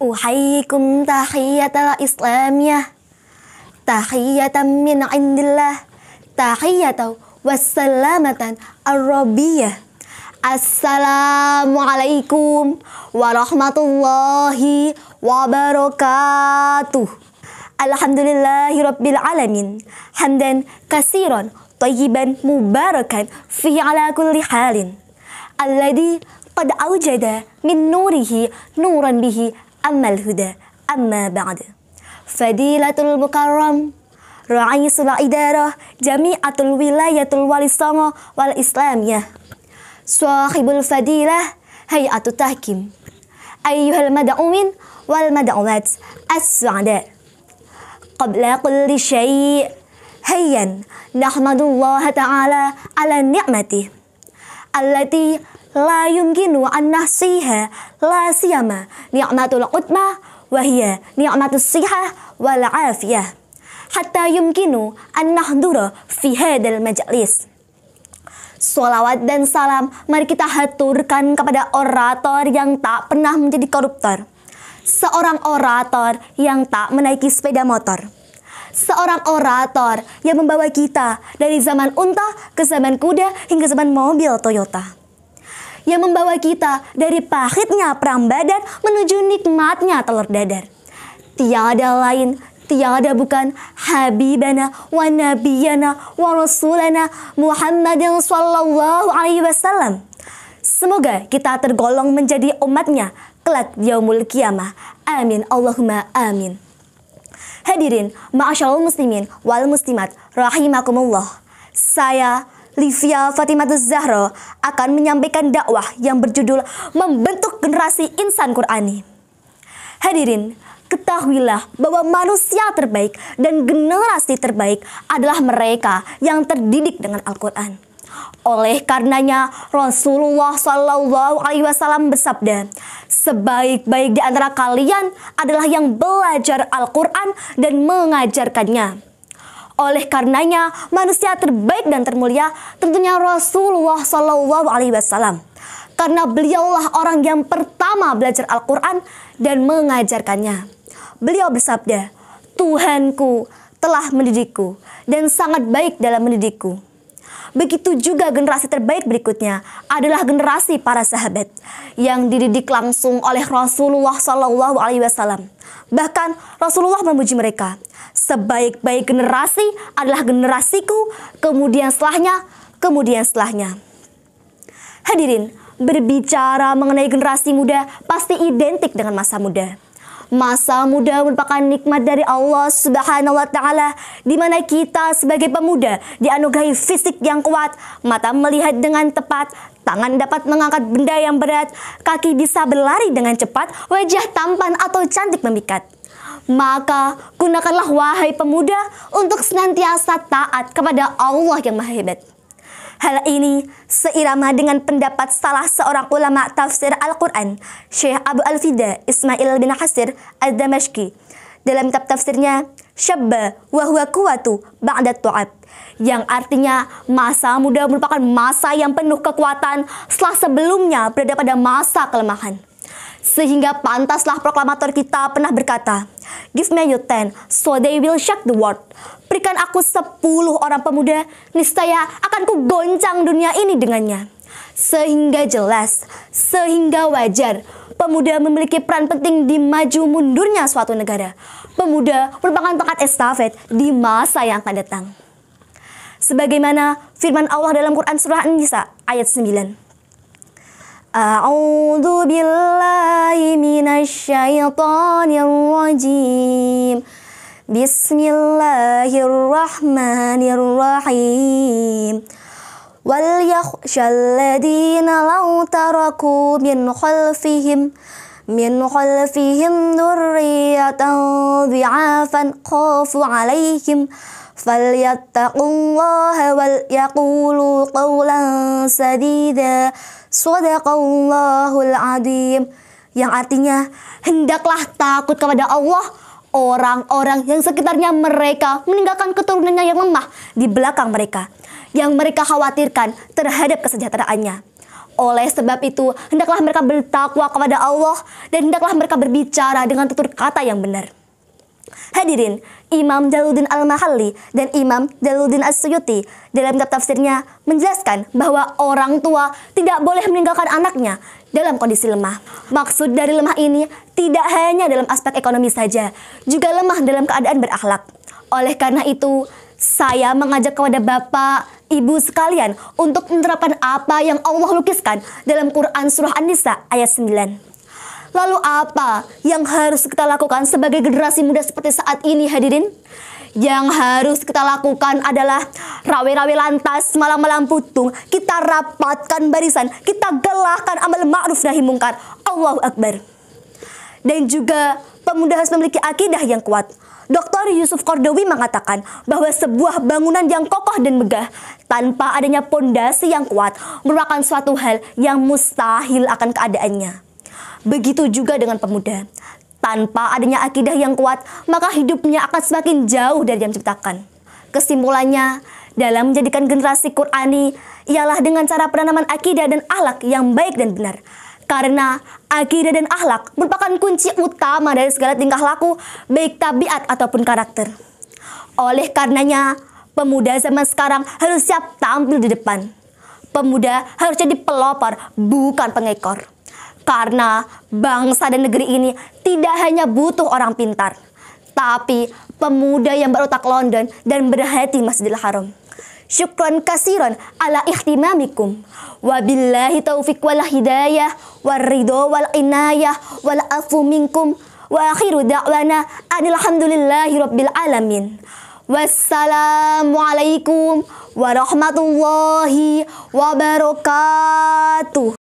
Uhayyikum tahiyatal islamiyah, tahiyatan min indillah, tahiyatan wassalamatan ar-rabbiyah. Assalamualaikum warahmatullahi wabarakatuh. Alhamdulillahi rabbil alamin. Hamdan kasiran tayyiban mubarakan fi ala kulli halin. Alladhi qad awjada min nurihi nuran bihi amal huda. Amma ba'd. Fadilatul mukarram ra'isul idarah jami'atul wilayatul walisama wal islamiyah. Sahibul fadilah hay'atut tahkim. Ayyuhal mad'umin wal mad'umat as-su'ada. Qabla kulli syai' hayyan nahmadullah ta'ala ala ni'matih allati la yumkinu an nahsiha, la siyama ni'matul qutmah wa hiya ni'matus sihah wal afiyah, hatta yumkinu an nahdura fi hadal majlis. Sholawat dan salam mari kita haturkan kepada orator yang tak pernah menjadi koruptor, seorang orator yang tak menaiki sepeda motor, seorang orator yang membawa kita dari zaman unta ke zaman kuda hingga zaman mobil Toyota, yang membawa kita dari pahitnya perang Badar menuju nikmatnya telur dadar. Tiada lain, tiada bukan habibana wa nabiyana wa rasulana Muhammadin sallallahu alaihi wasallam. Semoga kita tergolong menjadi umatnya kelak yaumul qiyamah. Amin Allahumma amin. Hadirin ma'asyarul muslimin wal muslimat rahimakumullah. Saya Livia Fatimatuz Zahra akan menyampaikan dakwah yang berjudul Membentuk Generasi Insan Qur'ani. Hadirin, ketahuilah bahwa manusia terbaik dan generasi terbaik adalah mereka yang terdidik dengan Al-Quran. Oleh karenanya Rasulullah Sallallahu Alaihi Wasallam bersabda, sebaik-baik di antara kalian adalah yang belajar Al-Quran dan mengajarkannya. Oleh karenanya manusia terbaik dan termulia tentunya Rasulullah Sallallahu Alaihi Wasallam, karena beliaulah orang yang pertama belajar Al-Quran dan mengajarkannya. Beliau bersabda, Tuhanku telah mendidikku dan sangat baik dalam mendidikku. Begitu juga generasi terbaik berikutnya adalah generasi para sahabat yang dididik langsung oleh Rasulullah Sallallahu Alaihi Wasallam. Bahkan Rasulullah memuji mereka, sebaik-baik generasi adalah generasiku, kemudian setelahnya, kemudian setelahnya. Hadirin, berbicara mengenai generasi muda pasti identik dengan masa muda. Masa muda merupakan nikmat dari Allah Subhanahu wa Ta'ala, di mana kita sebagai pemuda dianugerahi fisik yang kuat, mata melihat dengan tepat, tangan dapat mengangkat benda yang berat, kaki bisa berlari dengan cepat, wajah tampan atau cantik memikat. Maka gunakanlah wahai pemuda untuk senantiasa taat kepada Allah yang Maha Hebat. Hal ini seirama dengan pendapat salah seorang ulama tafsir Al-Quran, Syekh Abu Al-Fida Ismail bin Hasir Al-Damashqi, dalam kitab tafsirnya Syabba wa huwa quwwatu ba'da tu'ab, yang artinya masa muda merupakan masa yang penuh kekuatan setelah sebelumnya berada pada masa kelemahan. Sehingga pantaslah proklamator kita pernah berkata, give me your 10 so they will shock the world. Berikan aku 10 orang pemuda, niscaya akan ku goncang dunia ini dengannya. Sehingga jelas, sehingga wajar, pemuda memiliki peran penting di maju mundurnya suatu negara. Pemuda merupakan tongkat estafet di masa yang akan datang. Sebagaimana firman Allah dalam Quran surah An-Nisa ayat 9. A'udzu billahi minasyaitonir rajim. Bismillahirrahmanirrahim. Wal yakhshal ladzina law taraku min khalfihim dzurriyyatan dhi'afan khafu 'alaihim falyattaqullaha wal yaqulu qawlan sadida. Shadaqallahul adzim, yang artinya hendaklah takut kepada Allah orang-orang yang sekitarnya mereka meninggalkan keturunannya yang lemah di belakang mereka, yang mereka khawatirkan terhadap kesejahteraannya. Oleh sebab itu, hendaklah mereka bertakwa kepada Allah dan hendaklah mereka berbicara dengan tutur kata yang benar. Hadirin, Imam Jalaluddin Al-Mahalli dan Imam Jalaluddin As-Suyuti dalam kitab tafsirnya menjelaskan bahwa orang tua tidak boleh meninggalkan anaknya dalam kondisi lemah. Maksud dari lemah ini tidak hanya dalam aspek ekonomi saja, juga lemah dalam keadaan berakhlak. Oleh karena itu, saya mengajak kepada Bapak, Ibu sekalian untuk menerapkan apa yang Allah lukiskan dalam Quran Surah An-Nisa ayat 9. Lalu apa yang harus kita lakukan sebagai generasi muda seperti saat ini, hadirin? Yang harus kita lakukan adalah rawe-rawe lantas, malam-malam putung, kita rapatkan barisan, kita galakkan amal ma'ruf nahi mungkar. Allahu Akbar. Dan juga pemuda harus memiliki akidah yang kuat. Dr. Yusuf Qaradawi mengatakan bahwa sebuah bangunan yang kokoh dan megah tanpa adanya pondasi yang kuat merupakan suatu hal yang mustahil akan keadaannya. Begitu juga dengan pemuda. Tanpa adanya akidah yang kuat, maka hidupnya akan semakin jauh dari yang diciptakan. Kesimpulannya, dalam menjadikan generasi Qur'ani ialah dengan cara penanaman akidah dan akhlak yang baik dan benar. Karena akidah dan akhlak merupakan kunci utama dari segala tingkah laku, baik tabiat ataupun karakter. Oleh karenanya, pemuda zaman sekarang harus siap tampil di depan. Pemuda harus jadi pelopor, bukan pengekor. Karena bangsa dan negeri ini tidak hanya butuh orang pintar, tapi pemuda yang berotak London dan berhati Masjidil Haram. Syukran kasiran ala ihtimamikum. Wabillahi taufiq wal hidayah wal ridho wal inayah wal afu minkum. Wa akhiru da'wana alhamdulillahi rabbil alamin. Wassalamualaikum warahmatullahi wabarakatuh.